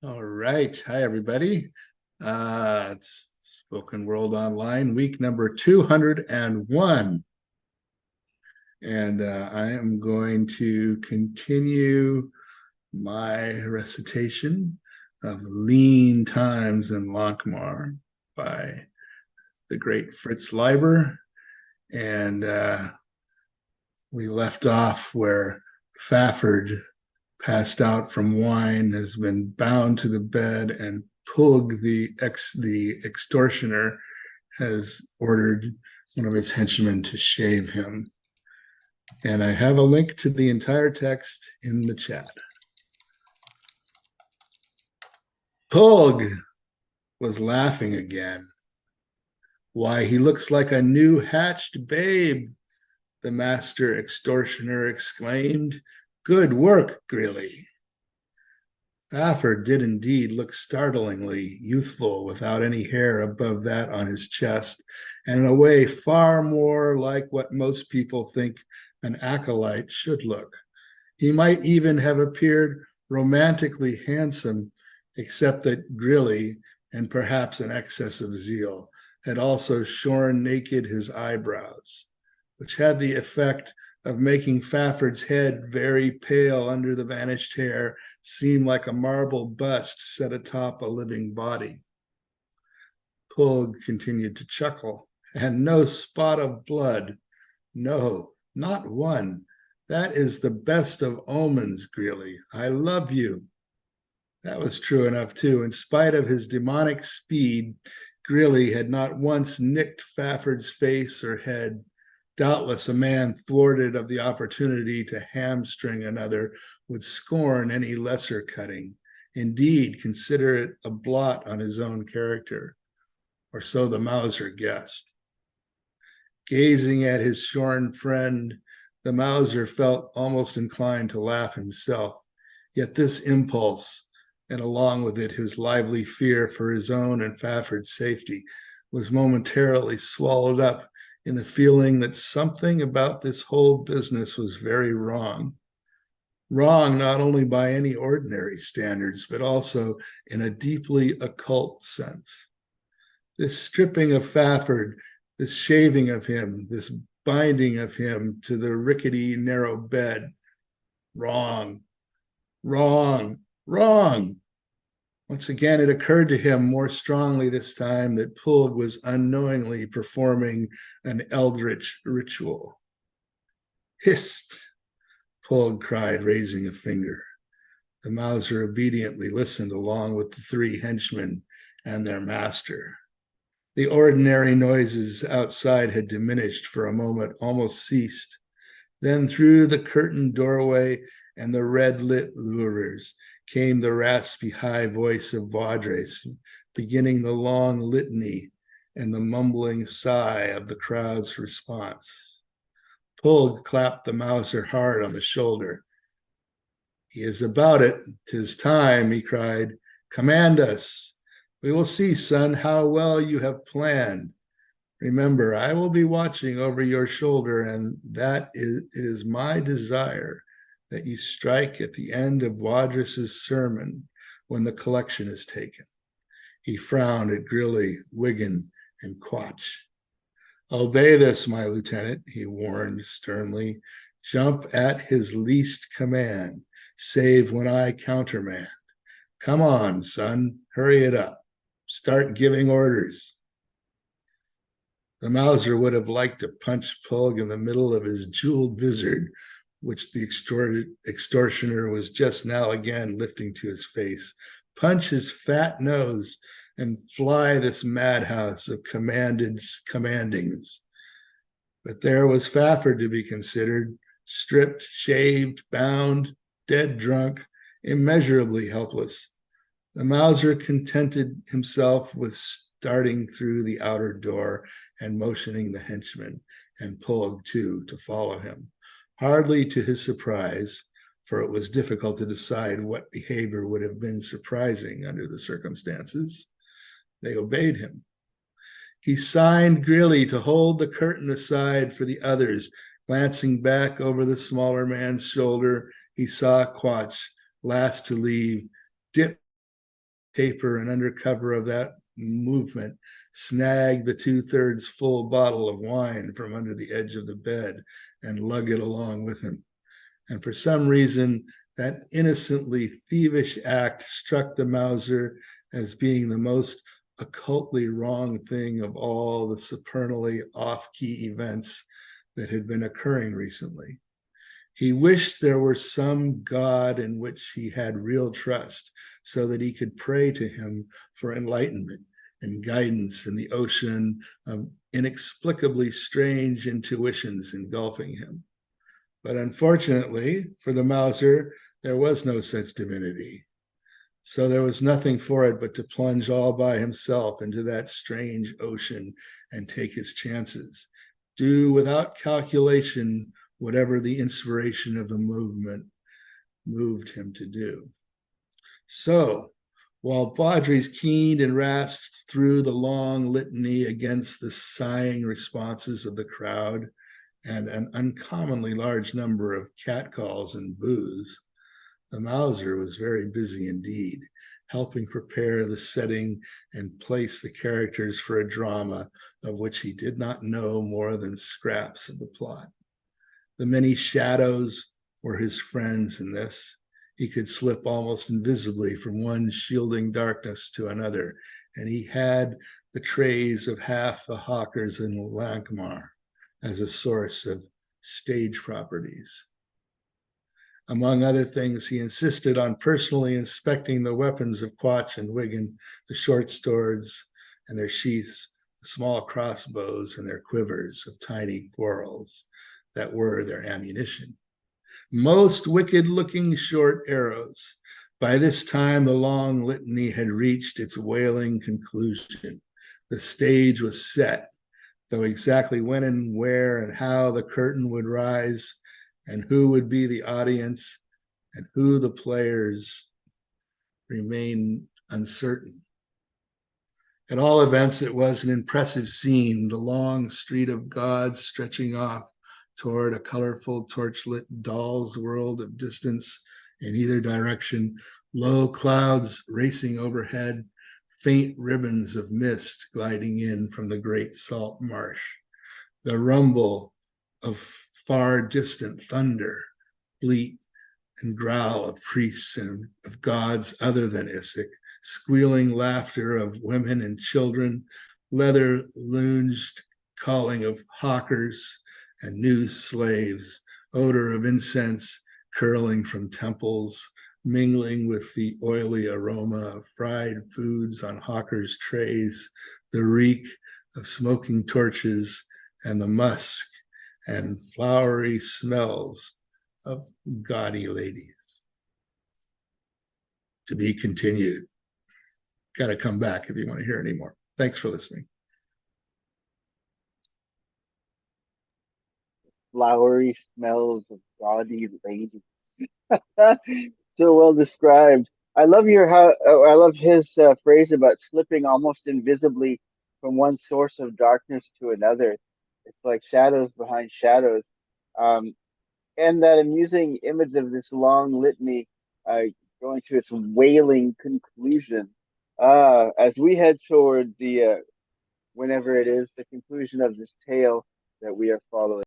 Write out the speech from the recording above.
All right. Hi, everybody. It's Spoken World Online, week number 201. And I am going to continue my recitation of Lean Times in Lonkmar by the great Fritz Leiber. And we left off where Fafford, passed out from wine, has been bound to the bed, and Pug, the extortioner, has ordered one of his henchmen to shave him. And I have a link to the entire text in the chat. Pug was laughing again. Why, he looks like a new hatched babe, the master extortioner exclaimed. Good work, Greeley. Fafford did indeed look startlingly youthful without any hair above that on his chest, and in a way far more like what most people think an acolyte should look. He might even have appeared romantically handsome, except that Greeley, and perhaps an excess of zeal, had also shorn naked his eyebrows, which had the effect of making Fafford's head, very pale under the vanished hair, seem like a marble bust set atop a living body. Pug continued to chuckle. And no spot of blood. No, not one. That is the best of omens, Greeley. I love you. That was true enough, too. In spite of his demonic speed, Greeley had not once nicked Fafford's face or head. Doubtless a man thwarted of the opportunity to hamstring another would scorn any lesser cutting, indeed consider it a blot on his own character, or so the Mauser guessed. Gazing at his shorn friend, the Mauser felt almost inclined to laugh himself, yet this impulse, and along with it his lively fear for his own and Fafford's safety, was momentarily swallowed up in the feeling that something about this whole business was very wrong. Wrong not only by any ordinary standards, but also in a deeply occult sense. This stripping of Fafford, this shaving of him, this binding of him to the rickety, narrow bed, wrong, wrong, wrong. Once again, it occurred to him more strongly this time that Pug was unknowingly performing an eldritch ritual. Hist! Pug cried, raising a finger. The Mauser obediently listened along with the three henchmen and their master. The ordinary noises outside had diminished for a moment, almost ceased. Then through the curtained doorway and the red-lit louvers came the raspy high voice of Vaudreuil, beginning the long litany and the mumbling sigh of the crowd's response. Pug clapped the Mauser hard on the shoulder. He is about it. 'Tis time, he cried. Command us. We will see, son, how well you have planned. Remember, I will be watching over your shoulder, and that it is my desire that you strike at the end of Wadras's sermon when the collection is taken. He frowned at Greeley, Wigan, and Quatch. Obey this, my lieutenant, he warned sternly. Jump at his least command, save when I countermand. Come on, son, hurry it up. Start giving orders. The Mauser would have liked to punch Pug in the middle of his jeweled vizard, which the extortioner was just now again lifting to his face. Punch his fat nose and fly this madhouse of commandings. But there was Fafford to be considered, stripped, shaved, bound, dead drunk, immeasurably helpless. The Mauser contented himself with starting through the outer door and motioning the henchman, and Pug, too, to follow him. Hardly to his surprise, for it was difficult to decide what behavior would have been surprising under the circumstances, they obeyed him. He signed Greeley to hold the curtain aside for the others. Glancing back over the smaller man's shoulder, he saw Quatch, last to leave, dip paper and under cover of that movement, snag the 2/3 full bottle of wine from under the edge of the bed and lug it along with him. And for some reason, that innocently thievish act struck the Mauser as being the most occultly wrong thing of all the supernally off-key events that had been occurring recently. He wished there were some God in which he had real trust so that he could pray to him for enlightenment and guidance in the ocean of inexplicably strange intuitions engulfing him. But unfortunately for the Mauser, there was no such divinity. So there was nothing for it but to plunge all by himself into that strange ocean and take his chances, do without calculation whatever the inspiration of the movement moved him to do. So, while Baudry's keened and rasped through the long litany against the sighing responses of the crowd and an uncommonly large number of catcalls and boos, the Mauser was very busy indeed, helping prepare the setting and place the characters for a drama of which he did not know more than scraps of the plot. The many shadows were his friends in this. He could slip almost invisibly from one shielding darkness to another, and he had the trays of half the hawkers in Lankmar as a source of stage properties. Among other things, he insisted on personally inspecting the weapons of Quach and Wigan, the short swords and their sheaths, the small crossbows and their quivers of tiny quarrels that were their ammunition. Most wicked-looking short arrows. By this time, the long litany had reached its wailing conclusion. The stage was set, though exactly when and where and how the curtain would rise and who would be the audience and who the players remained uncertain. At all events, it was an impressive scene, the long street of gods stretching off toward a colorful torchlit doll's world of distance in either direction, low clouds racing overhead, faint ribbons of mist gliding in from the great salt marsh, the rumble of far distant thunder, bleat and growl of priests and of gods other than Isaac, squealing laughter of women and children, leather lunged calling of hawkers and new slaves, odor of incense curling from temples, mingling with the oily aroma of fried foods on hawkers' trays, the reek of smoking torches, and the musk and flowery smells of gaudy ladies. To be continued. Got to come back if you want to hear any more. Thanks for listening. Flowery smells of gaudy ladies. So well described. I love his phrase about slipping almost invisibly from one source of darkness to another. It's like shadows behind shadows. Um, and that amusing image of this long litany uh, going to its wailing conclusion. As we head toward the whenever it is the conclusion of this tale that we are following.